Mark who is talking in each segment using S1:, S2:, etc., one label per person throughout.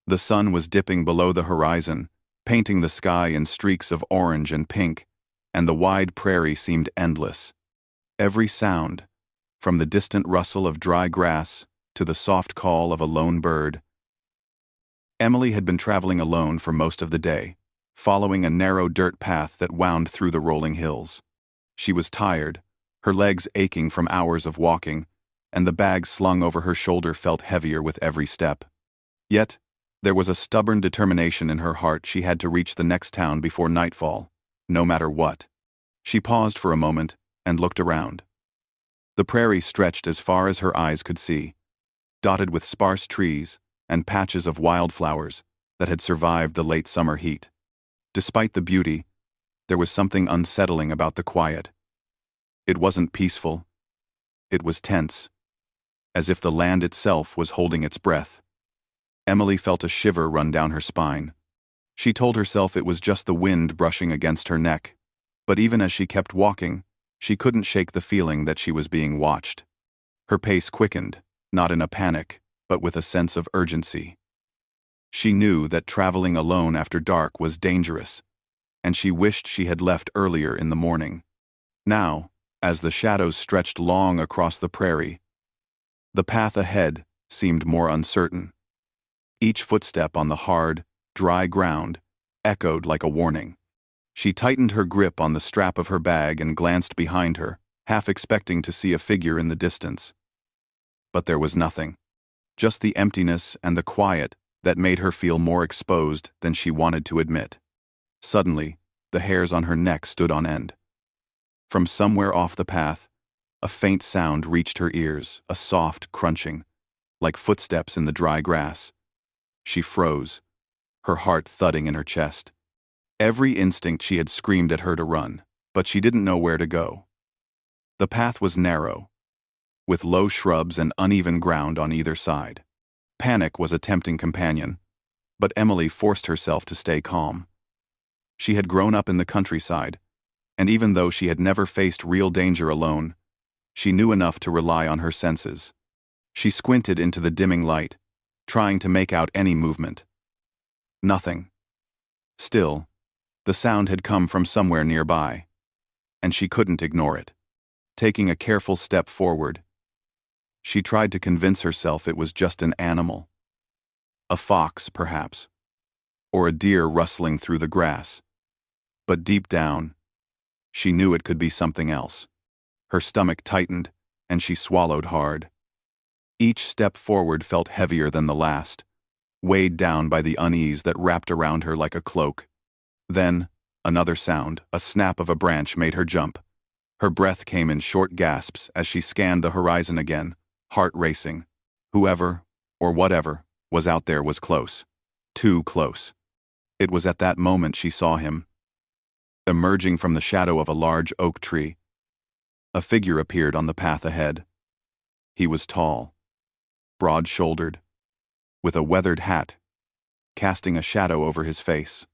S1: The sun was dipping below the horizon, painting the sky in streaks of orange and pink, and the wide prairie seemed endless. Every sound, from the distant rustle of dry grass to the soft call of a lone bird. Emily had been traveling alone for most of the day, following a narrow dirt path that wound through the rolling hills. She was tired, her legs aching from hours of walking, and the bag slung over her shoulder felt heavier with every step. Yet, there was a stubborn determination in her heart she had to reach the next town before nightfall, no matter what. She paused for a moment and looked around. The prairie stretched as far as her eyes could see, dotted with sparse trees and patches of wildflowers that had survived the late summer heat. Despite the beauty, there was something unsettling about the quiet. It wasn't peaceful. It was tense, as if the land itself was holding its breath. Emily felt a shiver run down her spine. She told herself it was just the wind brushing against her neck, but even as she kept walking, she couldn't shake the feeling that she was being watched. Her pace quickened, not in a panic, but with a sense of urgency. She knew that traveling alone after dark was dangerous, and she wished she had left earlier in the morning. Now, as the shadows stretched long across the prairie, the path ahead seemed more uncertain. Each footstep on the hard, dry ground echoed like a warning. She tightened her grip on the strap of her bag and glanced behind her, half expecting to see a figure in the distance. But there was nothing. Just the emptiness and the quiet that made her feel more exposed than she wanted to admit. Suddenly, the hairs on her neck stood on end. From somewhere off the path, a faint sound reached her ears, a soft crunching, like footsteps in the dry grass. She froze, her heart thudding in her chest. Every instinct she had screamed at her to run, but she didn't know where to go. The path was narrow, with low shrubs and uneven ground on either side. Panic was a tempting companion, but Emily forced herself to stay calm. She had grown up in the countryside, and even though she had never faced real danger alone, she knew enough to rely on her senses. She squinted into the dimming light, trying to make out any movement. Nothing. Still, the sound had come from somewhere nearby, and she couldn't ignore it. Taking a careful step forward, she tried to convince herself it was just an animal. A fox, perhaps, or a deer rustling through the grass. But deep down, she knew it could be something else. Her stomach tightened, and she swallowed hard. Each step forward felt heavier than the last, weighed down by the unease that wrapped around her like a cloak. Then, another sound, a snap of a branch, made her jump. Her breath came in short gasps as she scanned the horizon again, heart racing. Whoever, or whatever, was out there was close. Too close. It was at that moment she saw him. Emerging from the shadow of a large oak tree, a figure appeared on the path ahead. He was tall, broad-shouldered, with a weathered hat, casting a shadow over his face.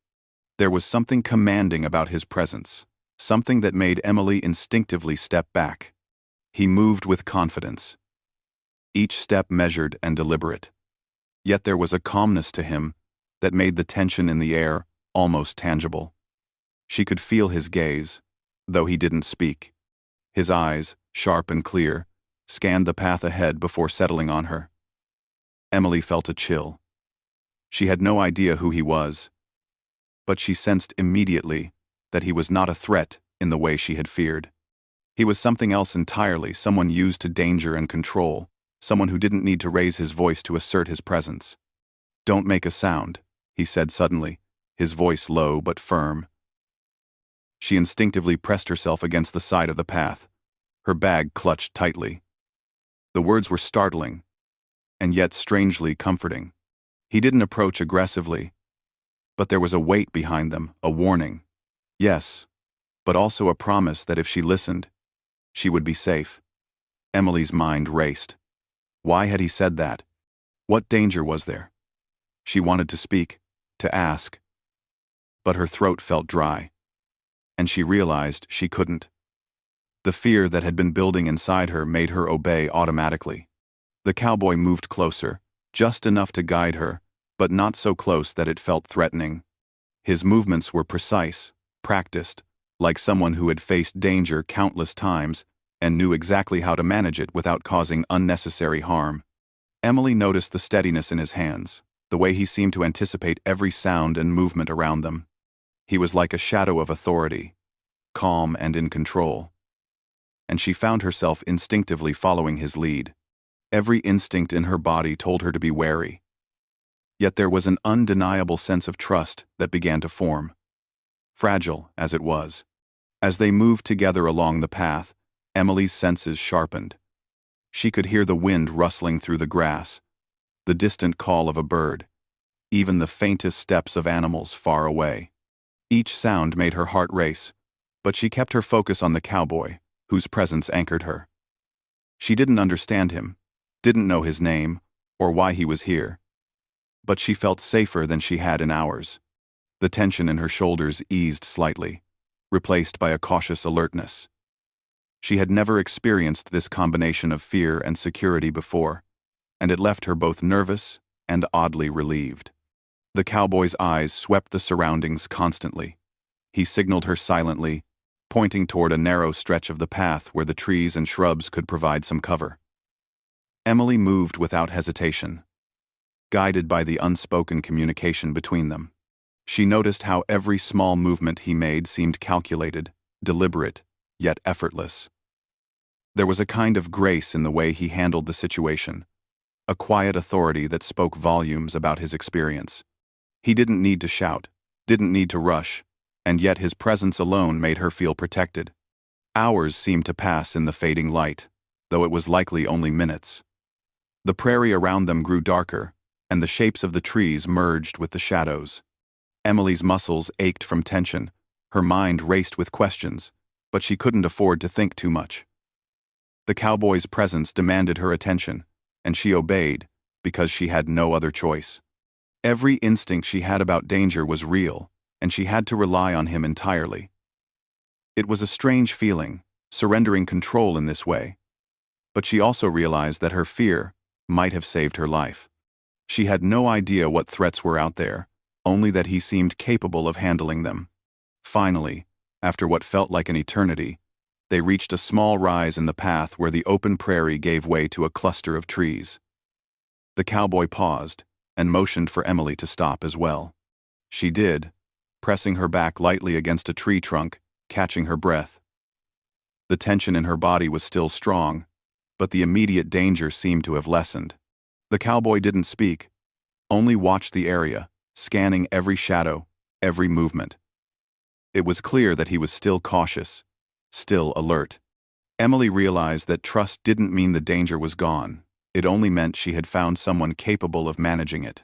S1: There was something commanding about his presence, something that made Emily instinctively step back. He moved with confidence, each step measured and deliberate. Yet there was a calmness to him that made the tension in the air almost tangible. She could feel his gaze, though he didn't speak. His eyes, sharp and clear, scanned the path ahead before settling on her. Emily felt a chill. She had no idea who he was, but she sensed immediately that he was not a threat in the way she had feared. He was something else entirely, someone used to danger and control, someone who didn't need to raise his voice to assert his presence. "Don't make a sound," he said suddenly, his voice low but firm. She instinctively pressed herself against the side of the path, her bag clutched tightly. The words were startling, and yet strangely comforting. He didn't approach aggressively, but there was a weight behind them, a warning. Yes, but also a promise that if she listened, she would be safe. Emily's mind raced. Why had he said that? What danger was there? She wanted to speak, to ask, but her throat felt dry, and she realized she couldn't. The fear that had been building inside her made her obey automatically. The cowboy moved closer, just enough to guide her, but not so close that it felt threatening. His movements were precise, practiced, like someone who had faced danger countless times and knew exactly how to manage it without causing unnecessary harm. Emily noticed the steadiness in his hands, the way he seemed to anticipate every sound and movement around them. He was like a shadow of authority, calm and in control. And she found herself instinctively following his lead. Every instinct in her body told her to be wary. Yet there was an undeniable sense of trust that began to form, fragile as it was. As they moved together along the path, Emily's senses sharpened. She could hear the wind rustling through the grass, the distant call of a bird, even the faintest steps of animals far away. Each sound made her heart race, but she kept her focus on the cowboy, whose presence anchored her. She didn't understand him, didn't know his name, or why he was here. But she felt safer than she had in hours. The tension in her shoulders eased slightly, replaced by a cautious alertness. She had never experienced this combination of fear and security before, and it left her both nervous and oddly relieved. The cowboy's eyes swept the surroundings constantly. He signaled her silently, pointing toward a narrow stretch of the path where the trees and shrubs could provide some cover. Emily moved without hesitation, guided by the unspoken communication between them. She noticed how every small movement he made seemed calculated, deliberate, yet effortless. There was a kind of grace in the way he handled the situation, a quiet authority that spoke volumes about his experience. He didn't need to shout, didn't need to rush, and yet his presence alone made her feel protected. Hours seemed to pass in the fading light, though it was likely only minutes. The prairie around them grew darker, and the shapes of the trees merged with the shadows. Emily's muscles ached from tension, her mind raced with questions, but she couldn't afford to think too much. The cowboy's presence demanded her attention, and she obeyed, because she had no other choice. Every instinct she had about danger was real, and she had to rely on him entirely. It was a strange feeling, surrendering control in this way, but she also realized that her fear might have saved her life. She had no idea what threats were out there, only that he seemed capable of handling them. Finally, after what felt like an eternity, they reached a small rise in the path where the open prairie gave way to a cluster of trees. The cowboy paused and motioned for Emily to stop as well. She did, pressing her back lightly against a tree trunk, catching her breath. The tension in her body was still strong, but the immediate danger seemed to have lessened. The cowboy didn't speak, only watched the area, scanning every shadow, every movement. It was clear that he was still cautious, still alert. Emily realized that trust didn't mean the danger was gone. It only meant she had found someone capable of managing it.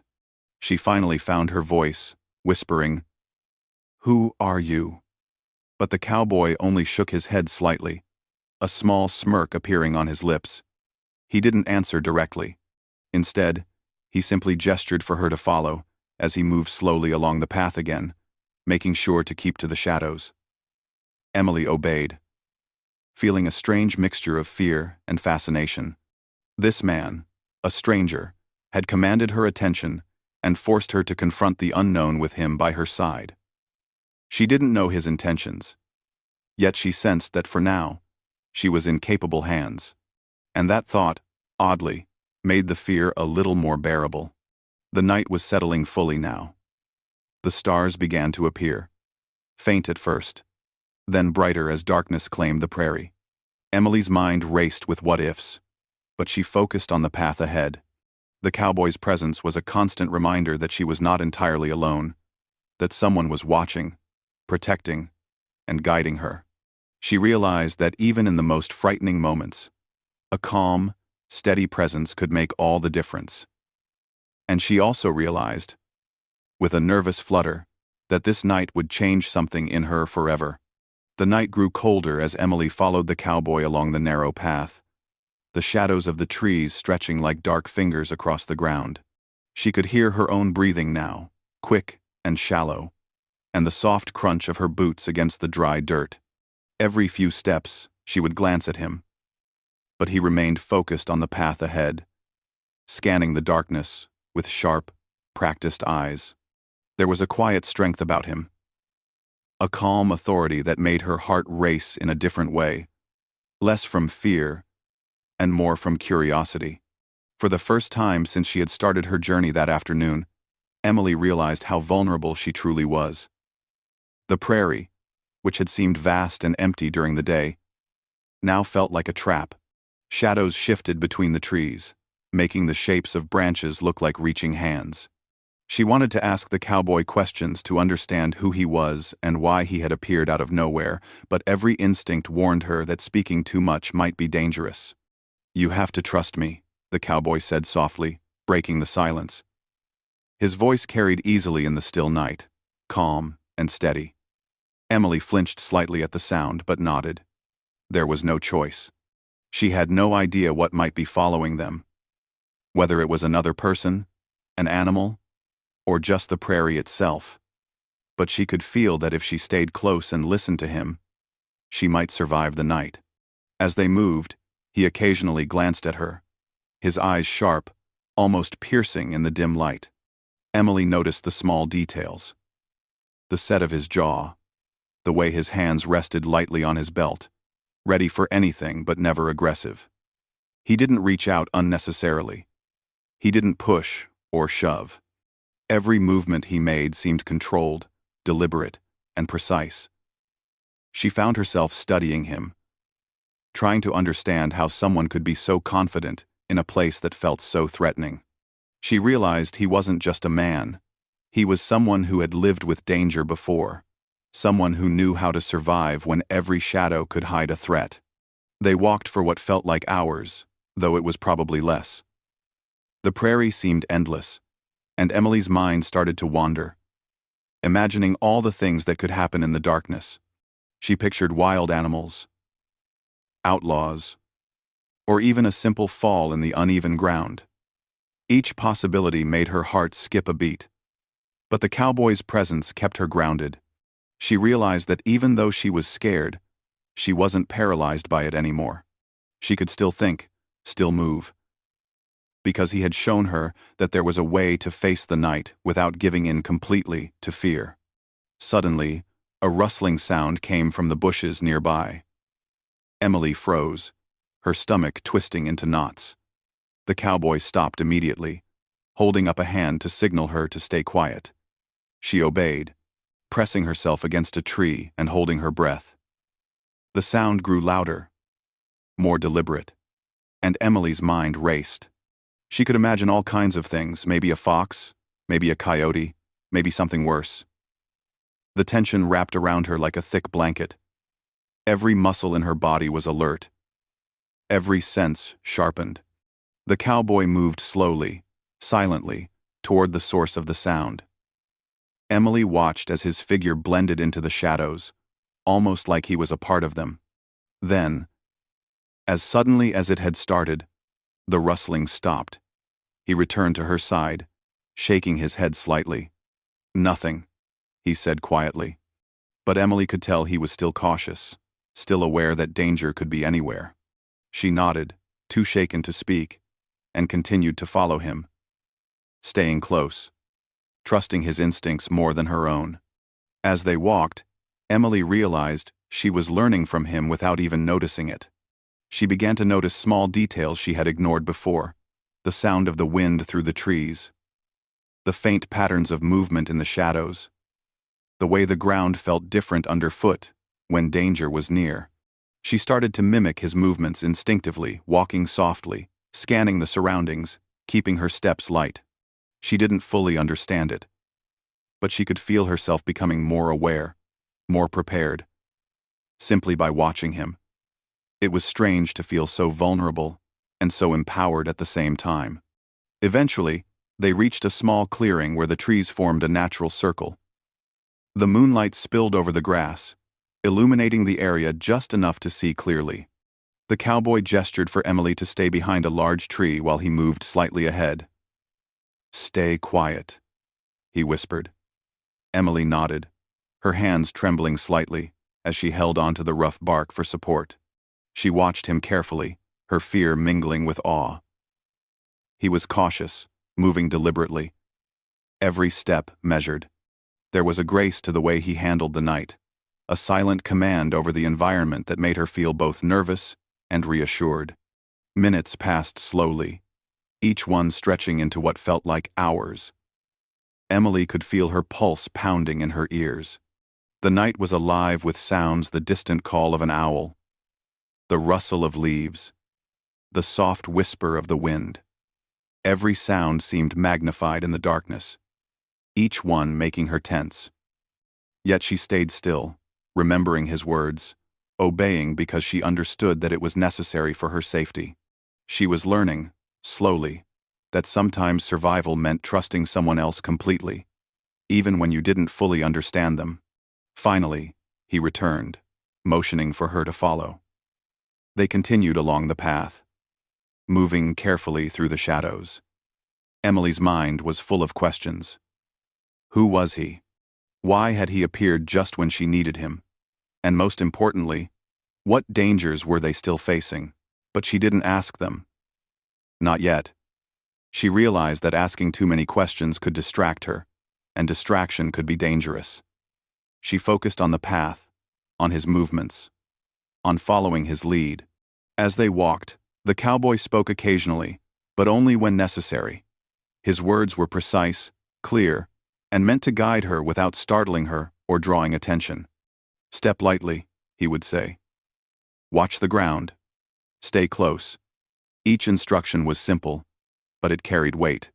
S1: She finally found her voice, whispering, "Who are you?" But the cowboy only shook his head slightly, a small smirk appearing on his lips. He didn't answer directly. Instead, he simply gestured for her to follow as he moved slowly along the path again, making sure to keep to the shadows. Emily obeyed, feeling a strange mixture of fear and fascination. This man, a stranger, had commanded her attention and forced her to confront the unknown with him by her side. She didn't know his intentions, yet she sensed that for now, she was in capable hands. And that thought, oddly, made the fear a little more bearable. The night was settling fully now. The stars began to appear, faint at first, then brighter as darkness claimed the prairie. Emily's mind raced with what-ifs, but she focused on the path ahead. The cowboy's presence was a constant reminder that she was not entirely alone, that someone was watching, protecting, and guiding her. She realized that even in the most frightening moments, a calm, steady presence could make all the difference. And she also realized, with a nervous flutter, that this night would change something in her forever. The night grew colder as Emily followed the cowboy along the narrow path, the shadows of the trees stretching like dark fingers across the ground. She could hear her own breathing now, quick and shallow, and the soft crunch of her boots against the dry dirt. Every few steps, she would glance at him, but he remained focused on the path ahead, scanning the darkness with sharp, practiced eyes. There was a quiet strength about him, a calm authority that made her heart race in a different way, less from fear and more from curiosity. For the first time since she had started her journey that afternoon, Emily realized how vulnerable she truly was. The prairie, which had seemed vast and empty during the day, now felt like a trap. Shadows shifted between the trees, making the shapes of branches look like reaching hands. She wanted to ask the cowboy questions to understand who he was and why he had appeared out of nowhere, but every instinct warned her that speaking too much might be dangerous. "You have to trust me," the cowboy said softly, breaking the silence. His voice carried easily in the still night, calm and steady. Emily flinched slightly at the sound but nodded. There was no choice. She had no idea what might be following them. Whether it was another person, an animal, or just the prairie itself. But she could feel that if she stayed close and listened to him, she might survive the night. As they moved, he occasionally glanced at her, his eyes sharp, almost piercing in the dim light. Emily noticed the small details. The set of his jaw, the way his hands rested lightly on his belt, ready for anything but never aggressive. He didn't reach out unnecessarily. He didn't push or shove. Every movement he made seemed controlled, deliberate, and precise. She found herself studying him, trying to understand how someone could be so confident in a place that felt so threatening. She realized he wasn't just a man. He was someone who had lived with danger before, someone who knew how to survive when every shadow could hide a threat. They walked for what felt like hours, though it was probably less. The prairie seemed endless, and Emily's mind started to wander, imagining all the things that could happen in the darkness. She pictured wild animals, outlaws, or even a simple fall in the uneven ground. Each possibility made her heart skip a beat. But the cowboy's presence kept her grounded. She realized that even though she was scared, she wasn't paralyzed by it anymore. She could still think, still move, because he had shown her that there was a way to face the night without giving in completely to fear. Suddenly, a rustling sound came from the bushes nearby. Emily froze, her stomach twisting into knots. The cowboy stopped immediately, holding up a hand to signal her to stay quiet. She obeyed, pressing herself against a tree and holding her breath. The sound grew louder, more deliberate, and Emily's mind raced. She could imagine all kinds of things, maybe a fox, maybe a coyote, maybe something worse. The tension wrapped around her like a thick blanket. Every muscle in her body was alert, every sense sharpened. The cowboy moved slowly, silently, toward the source of the sound. Emily watched as his figure blended into the shadows, almost like he was a part of them. Then, as suddenly as it had started, the rustling stopped. He returned to her side, shaking his head slightly. "Nothing," he said quietly. But Emily could tell he was still cautious, still aware that danger could be anywhere. She nodded, too shaken to speak, and continued to follow him, staying close, trusting his instincts more than her own. As they walked, Emily realized she was learning from him without even noticing it. She began to notice small details she had ignored before: the sound of the wind through the trees, the faint patterns of movement in the shadows, the way the ground felt different underfoot when danger was near. She started to mimic his movements instinctively, walking softly, scanning the surroundings, keeping her steps light. She didn't fully understand it, but she could feel herself becoming more aware, more prepared, simply by watching him. It was strange to feel so vulnerable and so empowered at the same time. Eventually, they reached a small clearing where the trees formed a natural circle. The moonlight spilled over the grass, illuminating the area just enough to see clearly. The cowboy gestured for Emily to stay behind a large tree while he moved slightly ahead. "Stay quiet," he whispered. Emily nodded, her hands trembling slightly as she held onto the rough bark for support. She watched him carefully, her fear mingling with awe. He was cautious, moving deliberately, every step measured. There was a grace to the way he handled the night, a silent command over the environment that made her feel both nervous and reassured. Minutes passed slowly, each one stretching into what felt like hours. Emily could feel her pulse pounding in her ears. The night was alive with sounds: the distant call of an owl, the rustle of leaves, the soft whisper of the wind. Every sound seemed magnified in the darkness, each one making her tense. Yet she stayed still, remembering his words, obeying because she understood that it was necessary for her safety. She was learning, slowly, that sometimes survival meant trusting someone else completely, even when you didn't fully understand them. Finally, he returned, motioning for her to follow. They continued along the path, moving carefully through the shadows. Emily's mind was full of questions. Who was he? Why had he appeared just when she needed him? And most importantly, what dangers were they still facing? But she didn't ask them. Not yet. She realized that asking too many questions could distract her, and distraction could be dangerous. She focused on the path, on his movements, on following his lead. As they walked, the cowboy spoke occasionally, but only when necessary. His words were precise, clear, and meant to guide her without startling her or drawing attention. Step lightly, he would say. Watch the ground. Stay close. Each instruction was simple, but it carried weight.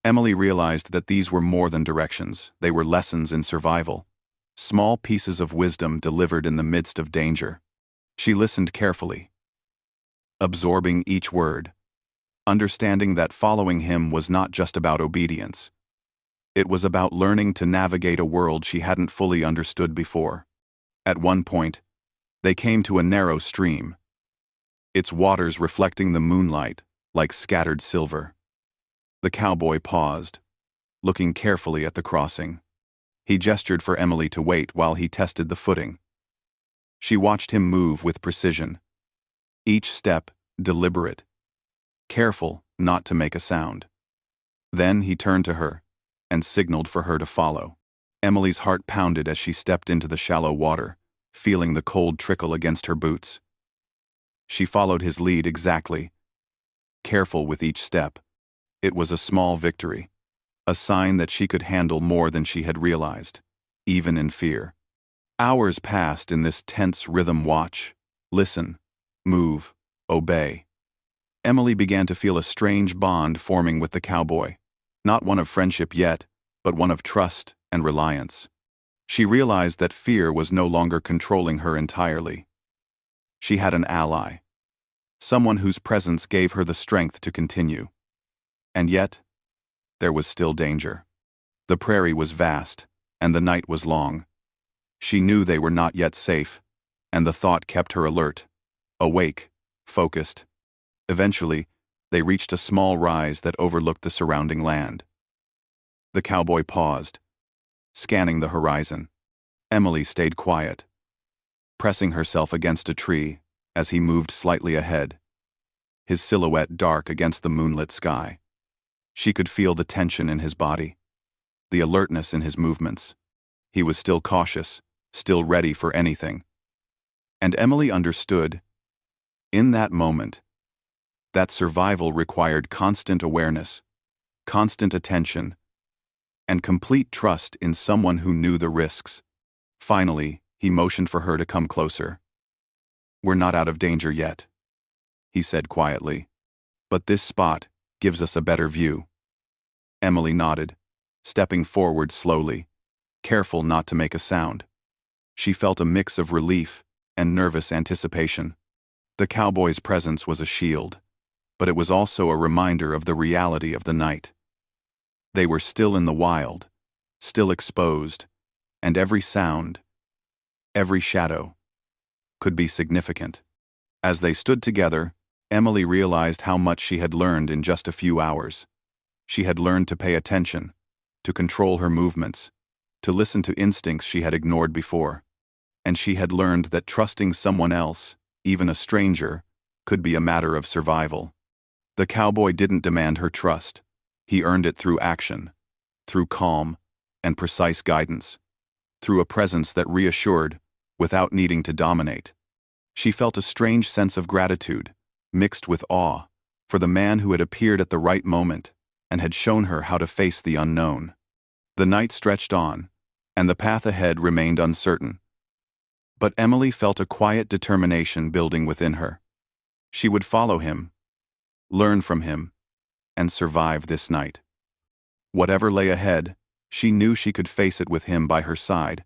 S1: Emily realized that these were more than directions. They were lessons in survival, small pieces of wisdom delivered in the midst of danger. She listened carefully, absorbing each word, understanding that following him was not just about obedience. It was about learning to navigate a world she hadn't fully understood before. At one point, they came to a narrow stream, its waters reflecting the moonlight like scattered silver. The cowboy paused, looking carefully at the crossing. He gestured for Emily to wait while he tested the footing. She watched him move with precision, each step deliberate, careful not to make a sound. Then he turned to her and signaled for her to follow. Emily's heart pounded as she stepped into the shallow water, feeling the cold trickle against her boots. She followed his lead exactly, careful with each step. It was a small victory, a sign that she could handle more than she had realized, even in fear. Hours passed in this tense rhythm: watch, listen, move, obey. Emily began to feel a strange bond forming with the cowboy, not one of friendship yet, but one of trust and reliance. She realized that fear was no longer controlling her entirely. She had an ally, someone whose presence gave her the strength to continue. And yet, there was still danger. The prairie was vast, and the night was long. She knew they were not yet safe, and the thought kept her alert, awake, focused. Eventually, they reached a small rise that overlooked the surrounding land. The cowboy paused, scanning the horizon. Emily stayed quiet, pressing herself against a tree as he moved slightly ahead, his silhouette dark against the moonlit sky. She could feel the tension in his body, the alertness in his movements. He was still cautious, still ready for anything. And Emily understood, in that moment, that survival required constant awareness, constant attention, and complete trust in someone who knew the risks. Finally, he motioned for her to come closer. "We're not out of danger yet," he said quietly, "but this spot gives us a better view." Emily nodded, stepping forward slowly, careful not to make a sound. She felt a mix of relief and nervous anticipation. The cowboy's presence was a shield, but it was also a reminder of the reality of the night. They were still in the wild, still exposed, and every sound, every shadow, could be significant. As they stood together, Emily realized how much she had learned in just a few hours. She had learned to pay attention, to control her movements, to listen to instincts she had ignored before. And she had learned that trusting someone else, even a stranger, could be a matter of survival. The cowboy didn't demand her trust. He earned it through action, through calm and precise guidance, through a presence that reassured without needing to dominate. She felt a strange sense of gratitude, mixed with awe, for the man who had appeared at the right moment and had shown her how to face the unknown. The night stretched on, and the path ahead remained uncertain. But Emily felt a quiet determination building within her. She would follow him, learn from him, and survive this night. Whatever lay ahead, she knew she could face it with him by her side,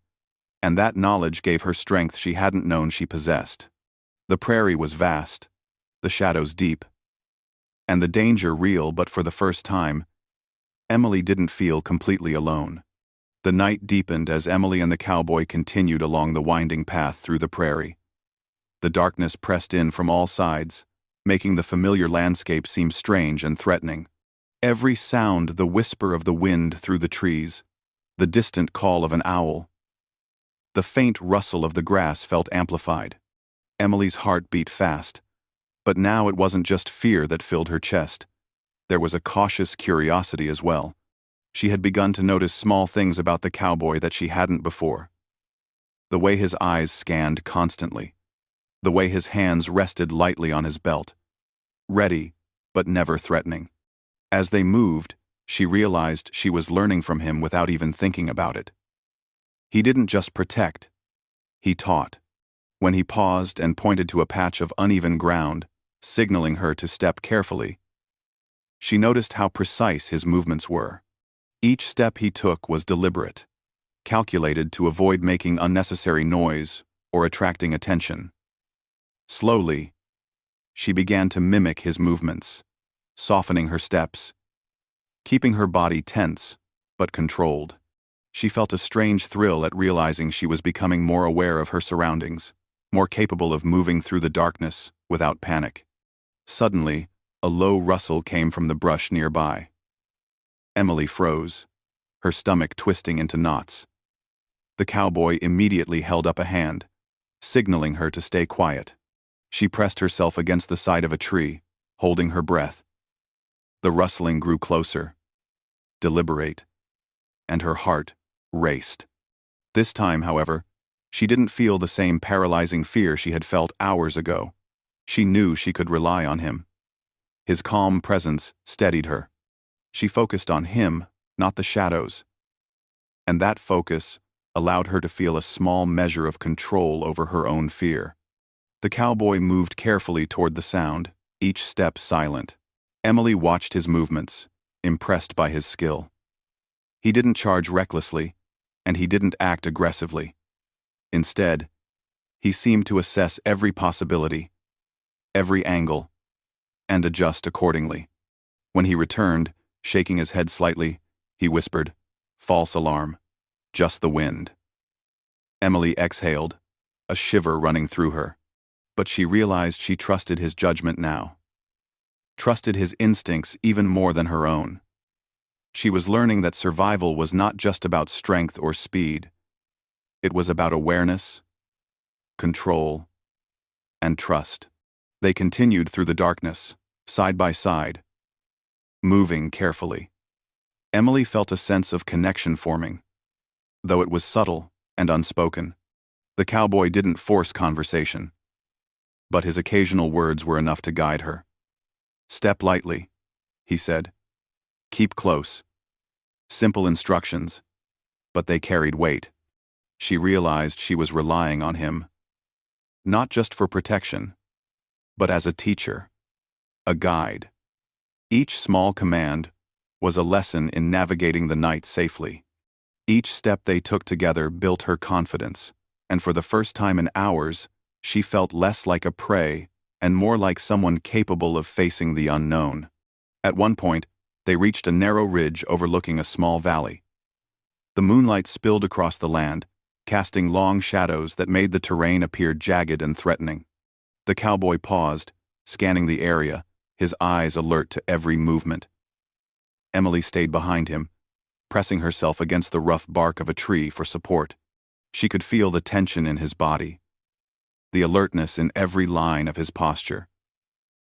S1: and that knowledge gave her strength she hadn't known she possessed. The prairie was vast, the shadows deep, and the danger real, but for the first time, Emily didn't feel completely alone. The night deepened as Emily and the cowboy continued along the winding path through the prairie. The darkness pressed in from all sides, making the familiar landscape seem strange and threatening. Every sound, the whisper of the wind through the trees, the distant call of an owl, the faint rustle of the grass felt amplified. Emily's heart beat fast, but now it wasn't just fear that filled her chest. There was a cautious curiosity as well. She had begun to notice small things about the cowboy that she hadn't before. The way his eyes scanned constantly, the way his hands rested lightly on his belt, ready but never threatening. As they moved, she realized she was learning from him without even thinking about it. He didn't just protect, he taught. When he paused and pointed to a patch of uneven ground, signaling her to step carefully, she noticed how precise his movements were. Each step he took was deliberate, calculated to avoid making unnecessary noise or attracting attention. Slowly, she began to mimic his movements, softening her steps, keeping her body tense but controlled. She felt a strange thrill at realizing she was becoming more aware of her surroundings, more capable of moving through the darkness without panic. Suddenly, a low rustle came from the brush nearby. Emily froze, her stomach twisting into knots. The cowboy immediately held up a hand, signaling her to stay quiet. She pressed herself against the side of a tree, holding her breath. The rustling grew closer, deliberate, and her heart raced. This time, however, she didn't feel the same paralyzing fear she had felt hours ago. She knew she could rely on him. His calm presence steadied her. She focused on him, not the shadows. And that focus allowed her to feel a small measure of control over her own fear. The cowboy moved carefully toward the sound, each step silent. Emily watched his movements, impressed by his skill. He didn't charge recklessly, and he didn't act aggressively. Instead, he seemed to assess every possibility, every angle, and adjust accordingly. When he returned, shaking his head slightly, he whispered, "False alarm. Just the wind." Emily exhaled, a shiver running through her. But she realized she trusted his judgment now. Trusted his instincts even more than her own. She was learning that survival was not just about strength or speed. It was about awareness, control, and trust. They continued through the darkness, side by side, moving carefully. Emily felt a sense of connection forming, though it was subtle and unspoken. The cowboy didn't force conversation, but his occasional words were enough to guide her. "Step lightly," he said. "Keep close." Simple instructions, but they carried weight. She realized she was relying on him, not just for protection, but as a teacher, a guide. Each small command was a lesson in navigating the night safely. Each step they took together built her confidence, and for the first time in hours, she felt less like a prey and more like someone capable of facing the unknown. At one point, they reached a narrow ridge overlooking a small valley. The moonlight spilled across the land, casting long shadows that made the terrain appear jagged and threatening. The cowboy paused, scanning the area, his eyes alert to every movement. Emily stayed behind him, pressing herself against the rough bark of a tree for support. She could feel the tension in his body, the alertness in every line of his posture.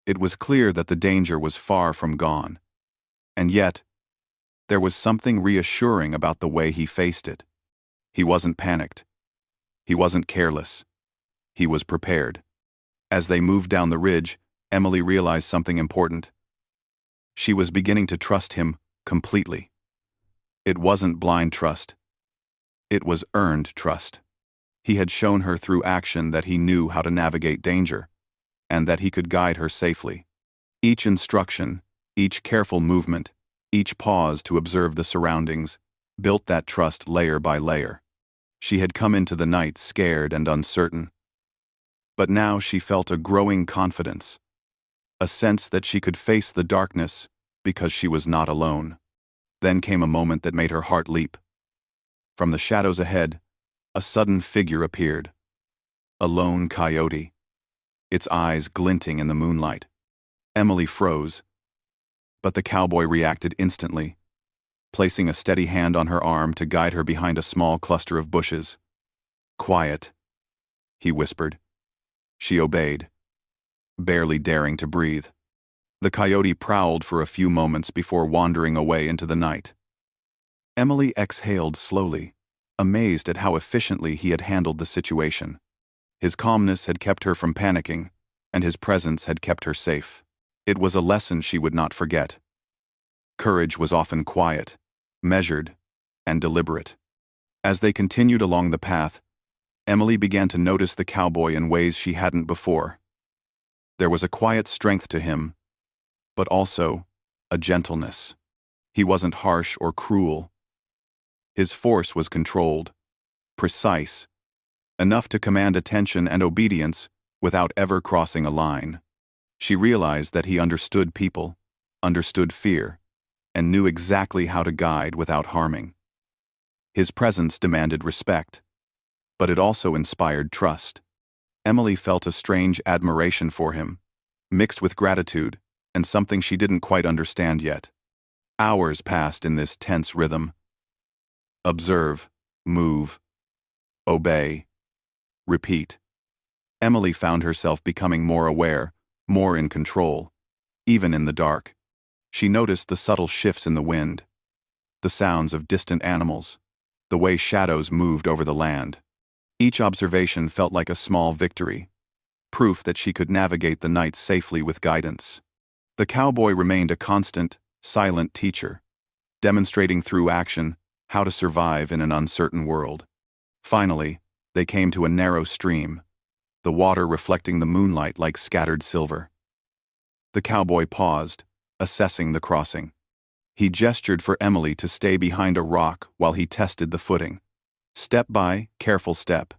S1: It was clear that the danger was far from gone. And yet, There was something reassuring about the way he faced it. He wasn't panicked. He wasn't careless. He was prepared. As they moved down the ridge, Emily realized something important. She was beginning to trust him completely. It wasn't blind trust. It was earned trust. He had shown her through action that he knew how to navigate danger, and that he could guide her safely. Each instruction, each careful movement, each pause to observe the surroundings, built that trust layer by layer. She had come into the night scared and uncertain. But now she felt a growing confidence, a sense that she could face the darkness because she was not alone. Then came a moment that made her heart leap. From the shadows ahead, a sudden figure appeared. A lone coyote, its eyes glinting in the moonlight. Emily froze, but the cowboy reacted instantly, placing a steady hand on her arm to guide her behind a small cluster of bushes. "Quiet," he whispered. She obeyed, barely daring to breathe. The coyote prowled for a few moments before wandering away into the night. Emily exhaled slowly, amazed at how efficiently he had handled the situation. His calmness had kept her from panicking, and his presence had kept her safe. It was a lesson she would not forget. Courage was often quiet, measured, and deliberate. As they continued along the path, Emily began to notice the cowboy in ways she hadn't before. There was a quiet strength to him, but also a gentleness. He wasn't harsh or cruel. His force was controlled, precise, enough to command attention and obedience without ever crossing a line. She realized that he understood people, understood fear, and knew exactly how to guide without harming. His presence demanded respect, but it also inspired trust. Emily felt a strange admiration for him, mixed with gratitude and something she didn't quite understand yet. Hours passed in this tense rhythm. Observe, move, obey, repeat. Emily found herself becoming more aware, more in control, even in the dark. She noticed the subtle shifts in the wind, the sounds of distant animals, the way shadows moved over the land. Each observation felt like a small victory, proof that she could navigate the night safely with guidance. The cowboy remained a constant, silent teacher, demonstrating through action how to survive in an uncertain world. Finally, they came to a narrow stream, the water reflecting the moonlight like scattered silver. The cowboy paused, assessing the crossing. He gestured for Emily to stay behind a rock while he tested the footing. Step by careful step,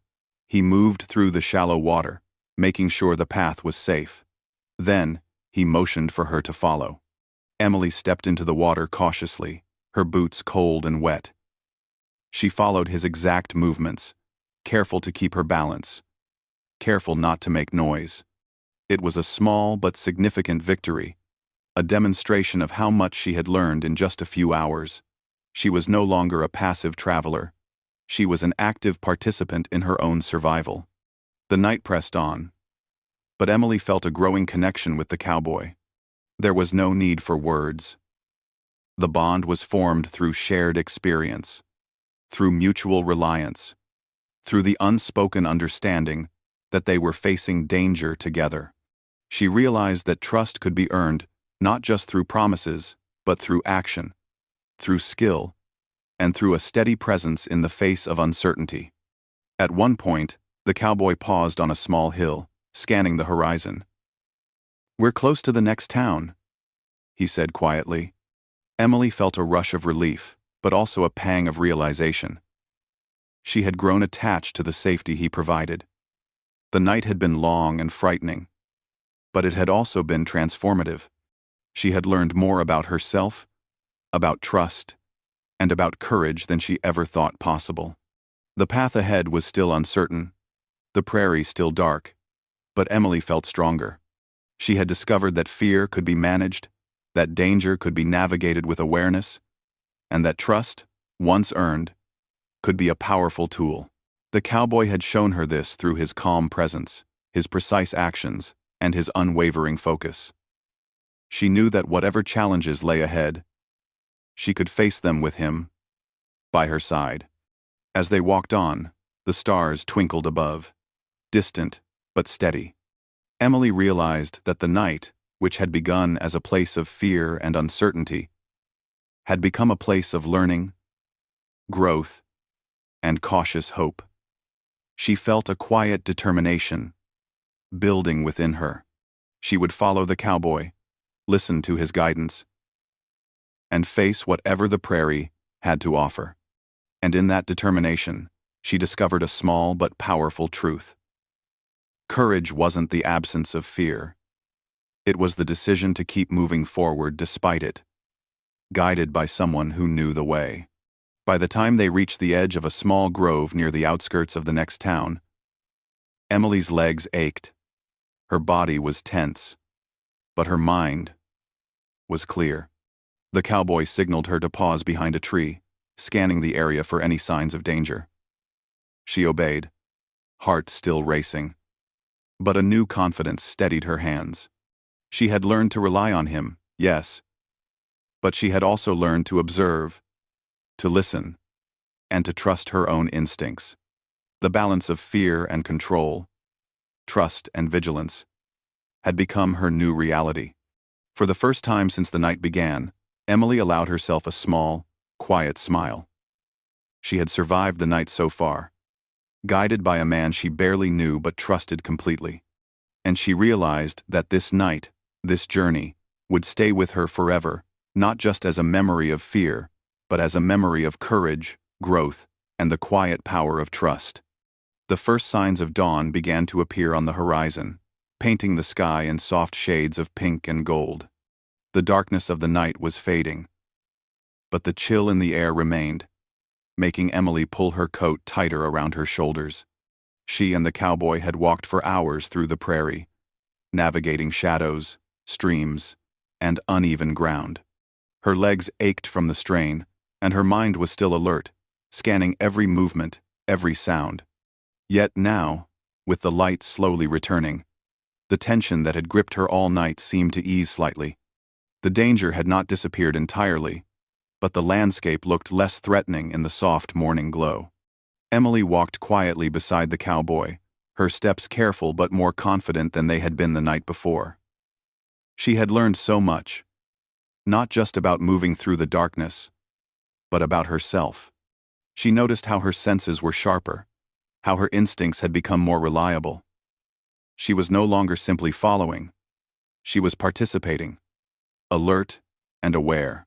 S1: he moved through the shallow water, making sure the path was safe. Then, he motioned for her to follow. Emily stepped into the water cautiously, her boots cold and wet. She followed his exact movements, careful to keep her balance, careful not to make noise. It was a small but significant victory, a demonstration of how much she had learned in just a few hours. She was no longer a passive traveler. She was an active participant in her own survival. The night pressed on, but Emily felt a growing connection with the cowboy. There was no need for words. The bond was formed through shared experience, through mutual reliance, through the unspoken understanding that they were facing danger together. She realized that trust could be earned not just through promises, but through action, through skill, and through a steady presence in the face of uncertainty. At one point, the cowboy paused on a small hill, scanning the horizon. "We're close to the next town," he said quietly. Emily felt a rush of relief, but also a pang of realization. She had grown attached to the safety he provided. The night had been long and frightening, but it had also been transformative. She had learned more about herself, about trust, and about courage than she ever thought possible. The path ahead was still uncertain, the prairie still dark, but Emily felt stronger. She had discovered that fear could be managed, that danger could be navigated with awareness, and that trust, once earned, could be a powerful tool. The cowboy had shown her this through his calm presence, his precise actions, and his unwavering focus. She knew that whatever challenges lay ahead, She could face them with him, by her side. As they walked on, the stars twinkled above, distant but steady. Emily realized that the night, which had begun as a place of fear and uncertainty, had become a place of learning, growth, and cautious hope. She felt a quiet determination building within her. She would follow the cowboy, listen to his guidance, and face whatever the prairie had to offer. And in that determination, she discovered a small but powerful truth. Courage wasn't the absence of fear. It was the decision to keep moving forward despite it, guided by someone who knew the way. By the time they reached the edge of a small grove near the outskirts of the next town, Emily's legs ached. Her body was tense, but her mind was clear. The cowboy signaled her to pause behind a tree, scanning the area for any signs of danger. She obeyed, heart still racing. But a new confidence steadied her hands. She had learned to rely on him, yes, but she had also learned to observe, to listen, and to trust her own instincts. The balance of fear and control, trust and vigilance, had become her new reality. For the first time since the night began, Emily allowed herself a small, quiet smile. She had survived the night so far, guided by a man she barely knew but trusted completely. And she realized that this night, this journey, would stay with her forever, not just as a memory of fear, but as a memory of courage, growth, and the quiet power of trust. The first signs of dawn began to appear on the horizon, painting the sky in soft shades of pink and gold. The darkness of the night was fading, but the chill in the air remained, making Emily pull her coat tighter around her shoulders. She and the cowboy had walked for hours through the prairie, navigating shadows, streams, and uneven ground. Her legs ached from the strain, and her mind was still alert, scanning every movement, every sound. Yet now, with the light slowly returning, the tension that had gripped her all night seemed to ease slightly. The danger had not disappeared entirely, but the landscape looked less threatening in the soft morning glow. Emily walked quietly beside the cowboy, her steps careful but more confident than they had been the night before. She had learned so much, not just about moving through the darkness, but about herself. She noticed how her senses were sharper, how her instincts had become more reliable. She was no longer simply following. She was participating, alert and aware,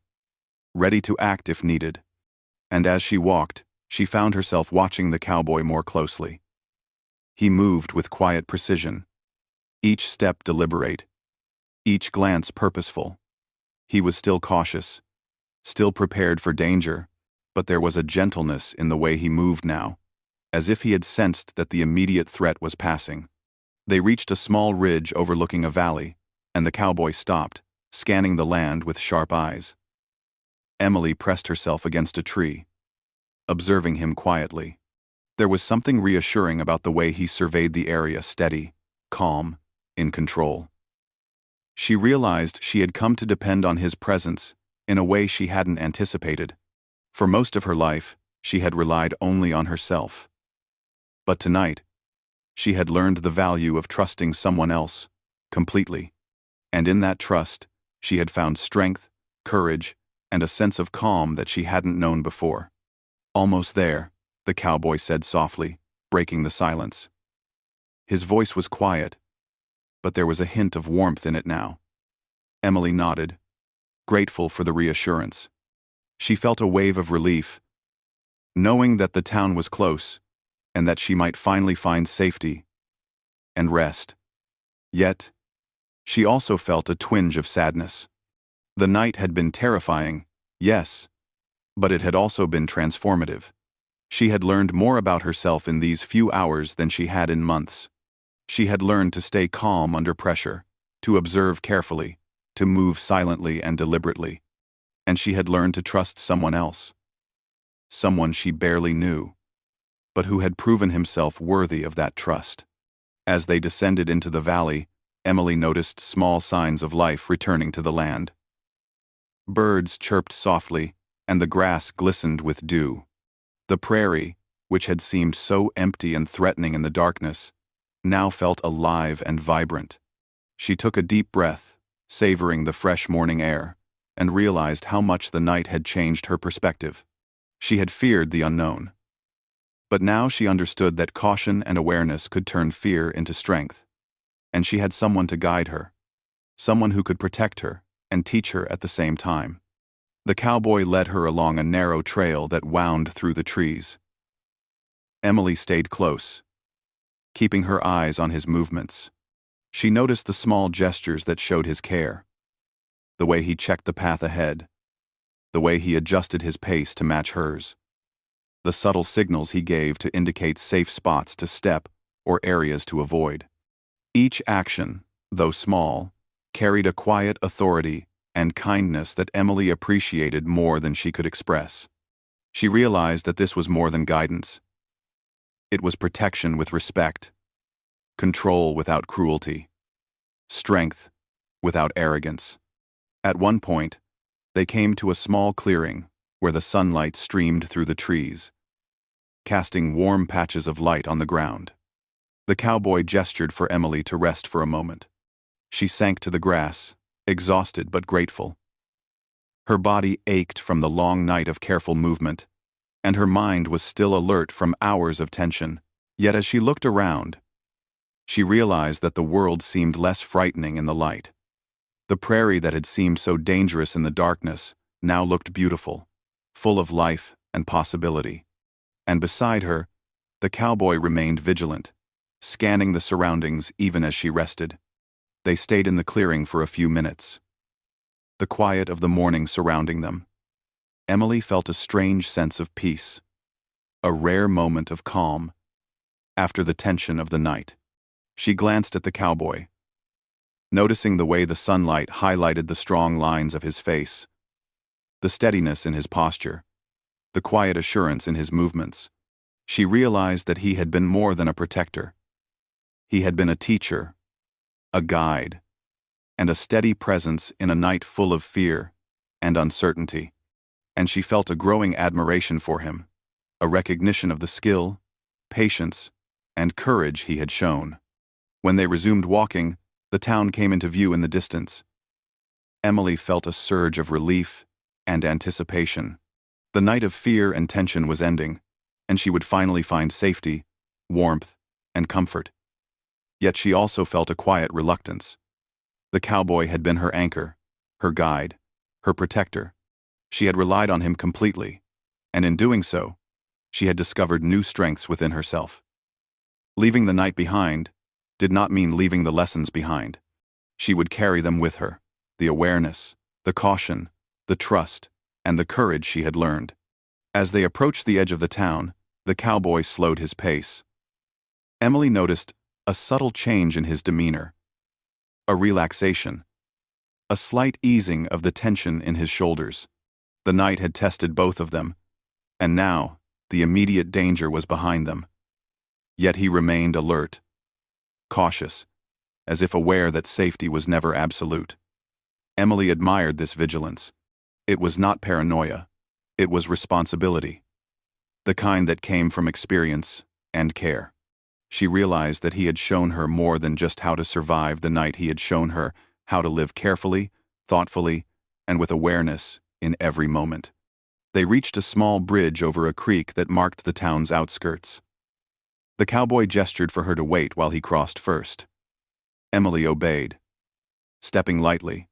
S1: ready to act if needed. And as she walked, she found herself watching the cowboy more closely. He moved with quiet precision, each step deliberate, each glance purposeful. He was still cautious, still prepared for danger, but there was a gentleness in the way he moved now, as if he had sensed that the immediate threat was passing. They reached a small ridge overlooking a valley, and the cowboy stopped, scanning the land with sharp eyes. Emily pressed herself against a tree, observing him quietly. There was something reassuring about the way he surveyed the area, steady, calm, in control. She realized she had come to depend on his presence in a way she hadn't anticipated. For most of her life, she had relied only on herself. But tonight, she had learned the value of trusting someone else, completely. And in that trust, she had found strength, courage, and a sense of calm that she hadn't known before. "Almost there," the cowboy said softly, breaking the silence. His voice was quiet, but there was a hint of warmth in it now. Emily nodded, grateful for the reassurance. She felt a wave of relief, knowing that the town was close, and that she might finally find safety and rest. Yet, she also felt a twinge of sadness. The night had been terrifying, yes, but it had also been transformative. She had learned more about herself in these few hours than she had in months. She had learned to stay calm under pressure, to observe carefully, to move silently and deliberately. And she had learned to trust someone else. Someone she barely knew, but who had proven himself worthy of that trust. As they descended into the valley, Emily noticed small signs of life returning to the land. Birds chirped softly, and the grass glistened with dew. The prairie, which had seemed so empty and threatening in the darkness, now felt alive and vibrant. She took a deep breath, savoring the fresh morning air, and realized how much the night had changed her perspective. She had feared the unknown. But now she understood that caution and awareness could turn fear into strength. And she had someone to guide her, someone who could protect her and teach her at the same time. The cowboy led her along a narrow trail that wound through the trees. Emily stayed close, keeping her eyes on his movements. She noticed the small gestures that showed his care, the way he checked the path ahead, the way he adjusted his pace to match hers, the subtle signals he gave to indicate safe spots to step or areas to avoid. Each action, though small, carried a quiet authority and kindness that Emily appreciated more than she could express. She realized that this was more than guidance. It was protection with respect, control without cruelty, strength without arrogance. At one point, they came to a small clearing where the sunlight streamed through the trees, casting warm patches of light on the ground. The cowboy gestured for Emily to rest for a moment. She sank to the grass, exhausted but grateful. Her body ached from the long night of careful movement, and her mind was still alert from hours of tension. Yet as she looked around, she realized that the world seemed less frightening in the light. The prairie that had seemed so dangerous in the darkness now looked beautiful, full of life and possibility. And beside her, the cowboy remained vigilant, scanning the surroundings even as she rested. They stayed in the clearing for a few minutes. The quiet of the morning surrounding them. Emily felt a strange sense of peace, a rare moment of calm after the tension of the night. She glanced at the cowboy, noticing the way the sunlight highlighted the strong lines of his face, the steadiness in his posture, the quiet assurance in his movements. She realized that he had been more than a protector. He had been a teacher, a guide, and a steady presence in a night full of fear and uncertainty. And she felt a growing admiration for him, a recognition of the skill, patience, and courage he had shown. When they resumed walking, the town came into view in the distance. Emily felt a surge of relief and anticipation. The night of fear and tension was ending, and she would finally find safety, warmth, and comfort. Yet she also felt a quiet reluctance. The cowboy had been her anchor, her guide, her protector. She had relied on him completely, and in doing so, she had discovered new strengths within herself. Leaving the night behind did not mean leaving the lessons behind. She would carry them with her, the awareness, the caution, the trust, and the courage she had learned. As they approached the edge of the town, the cowboy slowed his pace. Emily noticed a subtle change in his demeanor, a relaxation, a slight easing of the tension in his shoulders. The night had tested both of them, and now the immediate danger was behind them. Yet he remained alert, cautious, as if aware that safety was never absolute. Emily admired this vigilance. It was not paranoia, it was responsibility, the kind that came from experience and care. She realized that he had shown her more than just how to survive the night. He had shown her how to live carefully, thoughtfully, and with awareness in every moment. They reached a small bridge over a creek that marked the town's outskirts. The cowboy gestured for her to wait while he crossed first. Emily obeyed, stepping lightly,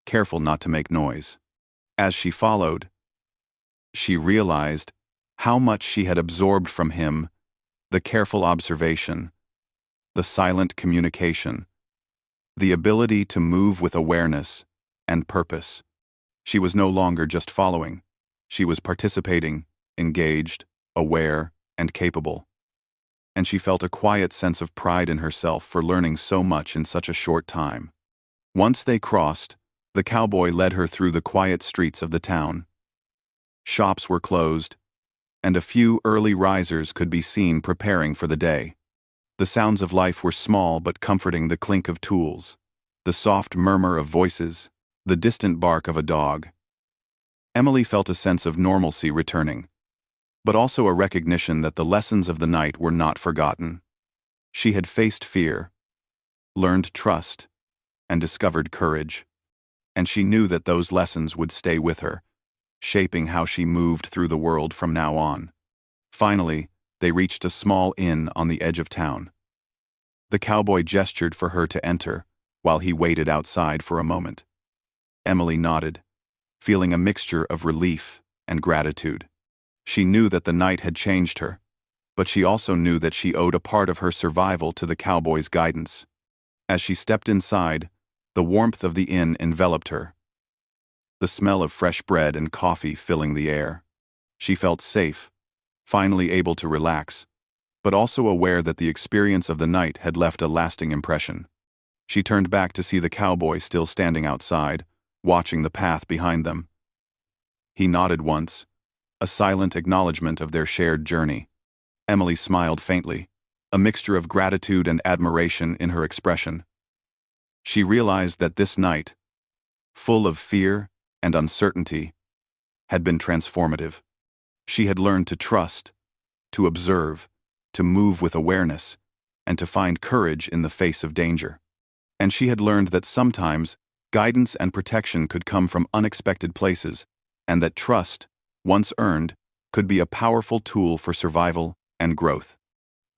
S1: careful not to make noise. As she followed, she realized how much she had absorbed from him: the careful observation, the silent communication, the ability to move with awareness and purpose. She was no longer just following. She was participating, engaged, aware, and capable. And she felt a quiet sense of pride in herself for learning so much in such a short time. Once they crossed, the cowboy led her through the quiet streets of the town. Shops were closed, and a few early risers could be seen preparing for the day. The sounds of life were small but comforting: the clink of tools, the soft murmur of voices, the distant bark of a dog. Emily felt a sense of normalcy returning, but also a recognition that the lessons of the night were not forgotten. She had faced fear, learned trust, and discovered courage. And she knew that those lessons would stay with her, shaping how she moved through the world from now on. Finally, they reached a small inn on the edge of town. The cowboy gestured for her to enter, while he waited outside for a moment. Emily nodded, feeling a mixture of relief and gratitude. She knew that the night had changed her, but she also knew that she owed a part of her survival to the cowboy's guidance. As she stepped inside, the warmth of the inn enveloped her, the smell of fresh bread and coffee filling the air. She felt safe, finally able to relax, but also aware that the experience of the night had left a lasting impression. She turned back to see the cowboy still standing outside, watching the path behind them. He nodded once, a silent acknowledgement of their shared journey. Emily smiled faintly, a mixture of gratitude and admiration in her expression. She realized that this night, full of fear and uncertainty, had been transformative. She had learned to trust, to observe, to move with awareness, and to find courage in the face of danger. And she had learned that sometimes guidance and protection could come from unexpected places, and that trust, once earned, could be a powerful tool for survival and growth.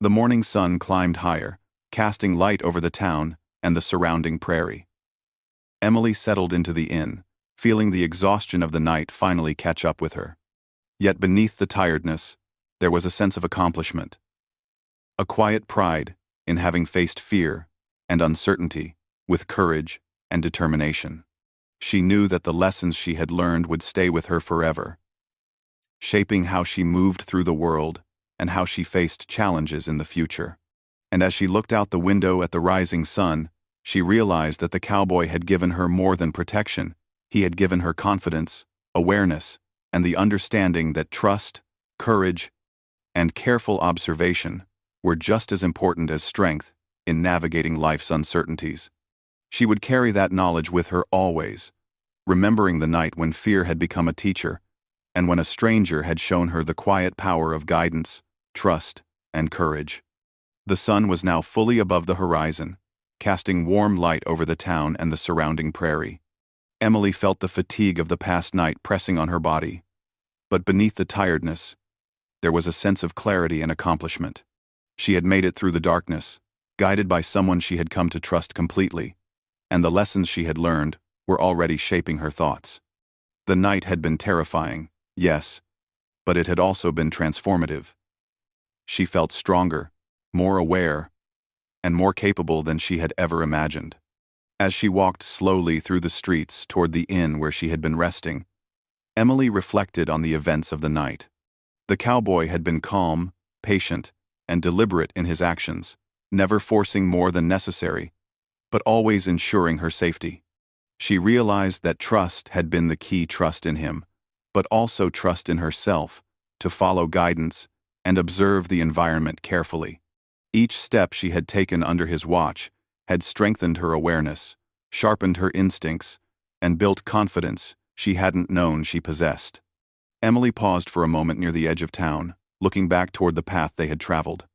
S1: The morning sun climbed higher, casting light over the town and the surrounding prairie. Emily settled into the inn, feeling the exhaustion of the night finally catch up with her. Yet beneath the tiredness, there was a sense of accomplishment. A quiet pride in having faced fear and uncertainty with courage and determination. She knew that the lessons she had learned would stay with her forever, shaping how she moved through the world and how she faced challenges in the future. And as she looked out the window at the rising sun, she realized that the cowboy had given her more than protection. He had given her confidence, awareness, and the understanding that trust, courage, and careful observation were just as important as strength in navigating life's uncertainties. She would carry that knowledge with her always, remembering the night when fear had become a teacher, and when a stranger had shown her the quiet power of guidance, trust, and courage. The sun was now fully above the horizon, casting warm light over the town and the surrounding prairie. Emily felt the fatigue of the past night pressing on her body, but beneath the tiredness, there was a sense of clarity and accomplishment. She had made it through the darkness, guided by someone she had come to trust completely, and the lessons she had learned were already shaping her thoughts. The night had been terrifying, yes, but it had also been transformative. She felt stronger, more aware, and more capable than she had ever imagined. As she walked slowly through the streets toward the inn where she had been resting, Emily reflected on the events of the night. The cowboy had been calm, patient, and deliberate in his actions, never forcing more than necessary, but always ensuring her safety. She realized that trust had been the key, trust in him, but also trust in herself, to follow guidance and observe the environment carefully. Each step she had taken under his watch had strengthened her awareness, sharpened her instincts, and built confidence she hadn't known she possessed. Emily paused for a moment near the edge of town, looking back toward the path they had traveled.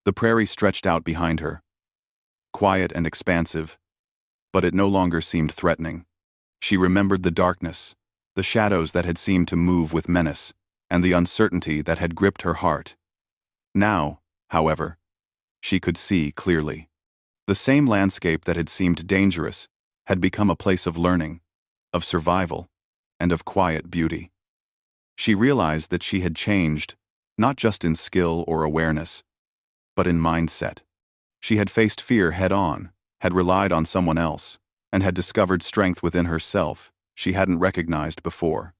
S1: The prairie stretched out behind her, quiet and expansive, but it no longer seemed threatening. She remembered the darkness, the shadows that had seemed to move with menace, and the uncertainty that had gripped her heart. Now, however, she could see clearly. The same landscape that had seemed dangerous had become a place of learning, of survival, and of quiet beauty. She realized that she had changed, not just in skill or awareness, but in mindset. She had faced fear head-on, had relied on someone else, and had discovered strength within herself she hadn't recognized before.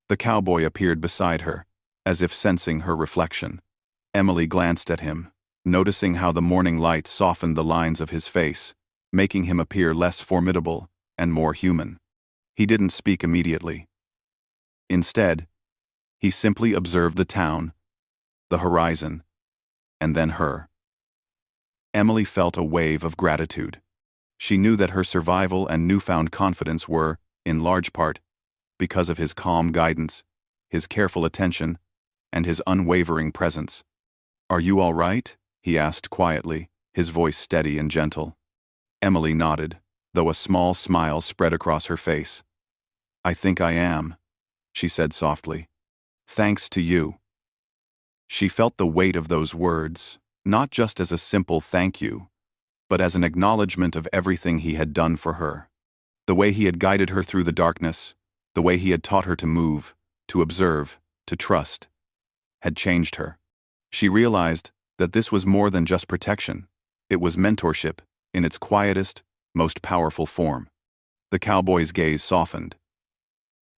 S1: The cowboy appeared beside her, as if sensing her reflection. Emily glanced at him, noticing how the morning light softened the lines of his face, making him appear less formidable and more human. He didn't speak immediately. Instead, he simply observed the town, the horizon, and then her. Emily felt a wave of gratitude. She knew that her survival and newfound confidence were, in large part, because of his calm guidance, his careful attention, and his unwavering presence. "Are you all right?" he asked quietly, his voice steady and gentle. Emily nodded, though a small smile spread across her face. "I think I am," she said softly. "Thanks to you." She felt the weight of those words, not just as a simple thank you, but as an acknowledgement of everything he had done for her. The way he had guided her through the darkness, the way he had taught her to move, to observe, to trust, had changed her. She realized that this was more than just protection. It was mentorship in its quietest, most powerful form. The cowboy's gaze softened.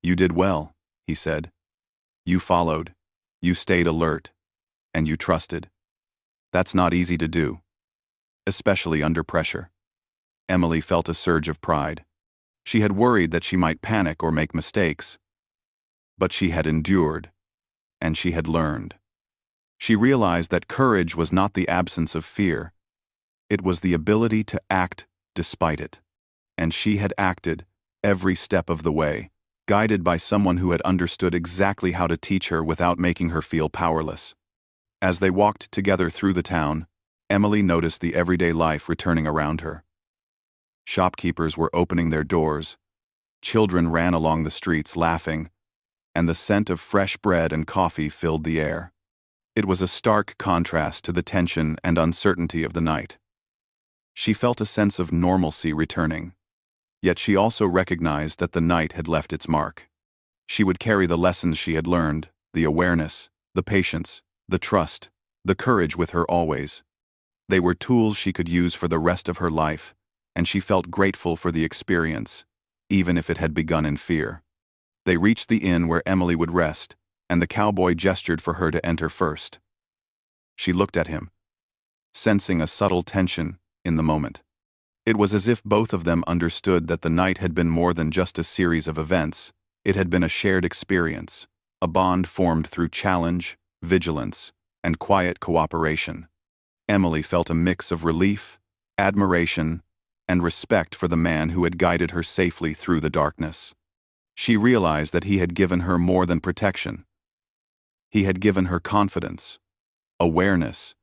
S1: "You did well," he said. "You followed, you stayed alert, and you trusted. That's not easy to do, especially under pressure." Emily felt a surge of pride. She had worried that she might panic or make mistakes, but she had endured, and she had learned. She realized that courage was not the absence of fear. It was the ability to act despite it. And she had acted every step of the way, guided by someone who had understood exactly how to teach her without making her feel powerless. As they walked together through the town, Emily noticed the everyday life returning around her. Shopkeepers were opening their doors, children ran along the streets laughing, and the scent of fresh bread and coffee filled the air. It was a stark contrast to the tension and uncertainty of the night. She felt a sense of normalcy returning, yet she also recognized that the night had left its mark. She would carry the lessons she had learned, the awareness, the patience, the trust, the courage with her always. They were tools she could use for the rest of her life, and she felt grateful for the experience, even if it had begun in fear. They reached the inn where Emily would rest, and the cowboy gestured for her to enter first. She looked at him, sensing a subtle tension in the moment. It was as if both of them understood that the night had been more than just a series of events. It had been a shared experience, a bond formed through challenge, vigilance, and quiet cooperation. Emily felt a mix of relief, admiration, and respect for the man who had guided her safely through the darkness. She realized that he had given her more than protection. He had given her confidence, awareness,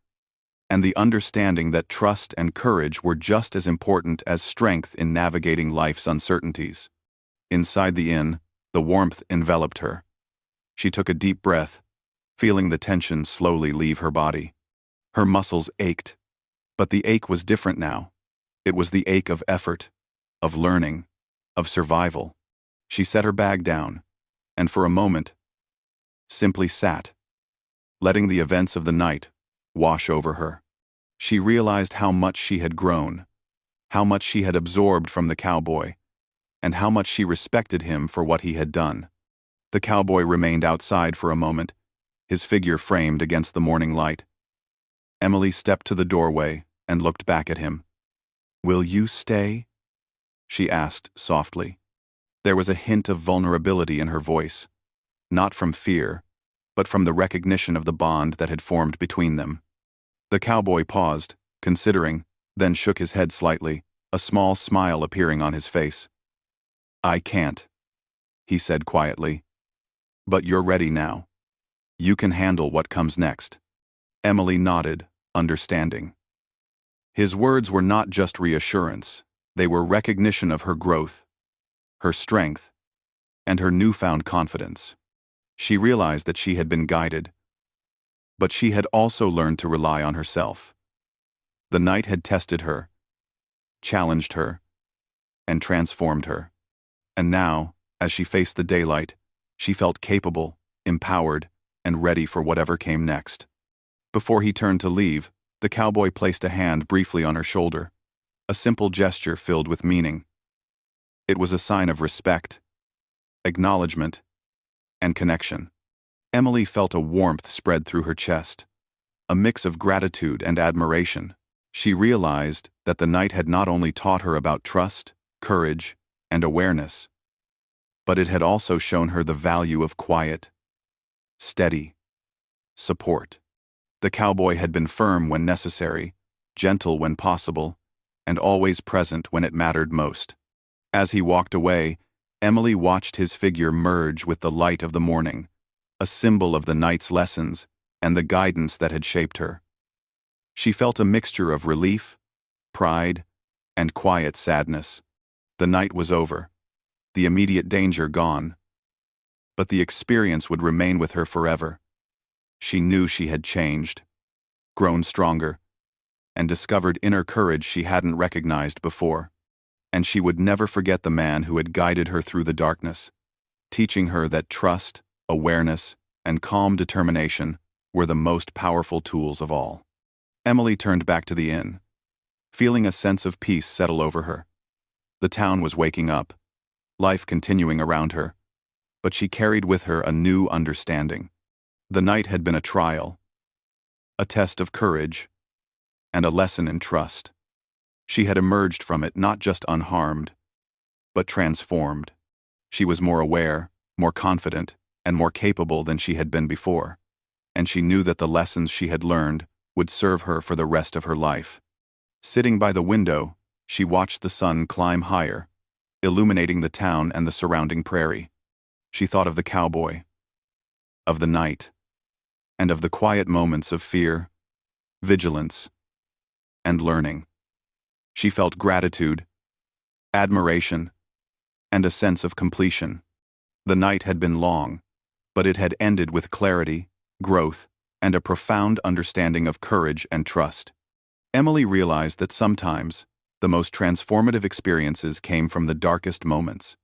S1: and the understanding that trust and courage were just as important as strength in navigating life's uncertainties. Inside the inn, the warmth enveloped her. She took a deep breath, feeling the tension slowly leave her body. Her muscles ached, but the ache was different now. It was the ache of effort, of learning, of survival. She set her bag down, and for a moment, simply sat, letting the events of the night wash over her. She realized how much she had grown, how much she had absorbed from the cowboy, and how much she respected him for what he had done. The cowboy remained outside for a moment, his figure framed against the morning light. Emily stepped to the doorway and looked back at him. "Will you stay?" she asked softly. There was a hint of vulnerability in her voice, not from fear, but from the recognition of the bond that had formed between them. The cowboy paused, considering, then shook his head slightly, a small smile appearing on his face. "I can't," he said quietly. "But you're ready now. You can handle what comes next." Emily nodded, understanding. His words were not just reassurance, they were recognition of her growth, her strength, and her newfound confidence. She realized that she had been guided, but she had also learned to rely on herself. The night had tested her, challenged her, and transformed her. And now, as she faced the daylight, she felt capable, empowered, and ready for whatever came next. Before he turned to leave, the cowboy placed a hand briefly on her shoulder, a simple gesture filled with meaning. It was a sign of respect, acknowledgement, and connection. Emily felt a warmth spread through her chest, a mix of gratitude and admiration. She realized that the night had not only taught her about trust, courage, and awareness, but it had also shown her the value of quiet, steady support. The cowboy had been firm when necessary, gentle when possible, and always present when it mattered most. As he walked away, Emily watched his figure merge with the light of the morning, a symbol of the night's lessons and the guidance that had shaped her. She felt a mixture of relief, pride, and quiet sadness. The night was over, the immediate danger gone, but the experience would remain with her forever. She knew she had changed, grown stronger, and discovered inner courage she hadn't recognized before. And she would never forget the man who had guided her through the darkness, teaching her that trust, awareness, and calm determination were the most powerful tools of all. Emily turned back to the inn, feeling a sense of peace settle over her. The town was waking up, life continuing around her, but she carried with her a new understanding. The night had been a trial, a test of courage, and a lesson in trust. She had emerged from it not just unharmed, but transformed. She was more aware, more confident, and more capable than she had been before, and she knew that the lessons she had learned would serve her for the rest of her life. Sitting by the window, she watched the sun climb higher, illuminating the town and the surrounding prairie. She thought of the cowboy, of the night, and of the quiet moments of fear, vigilance, and learning. She felt gratitude, admiration, and a sense of completion. The night had been long, but it had ended with clarity, growth, and a profound understanding of courage and trust. Emily realized that sometimes the most transformative experiences came from the darkest moments,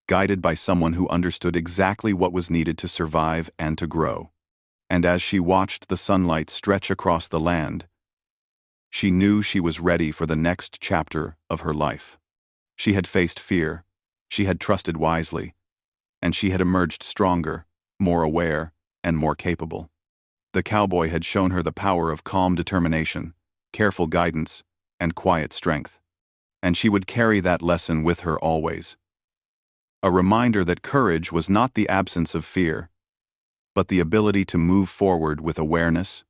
S1: guided by someone who understood exactly what was needed to survive and to grow. And as she watched the sunlight stretch across the land, she knew she was ready for the next chapter of her life. She had faced fear, she had trusted wisely, and she had emerged stronger, more aware, and more capable. The cowboy had shown her the power of calm determination, careful guidance, and quiet strength. And she would carry that lesson with her always. A reminder that courage was not the absence of fear, but the ability to move forward with awareness,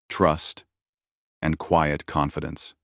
S1: trust, and quiet confidence.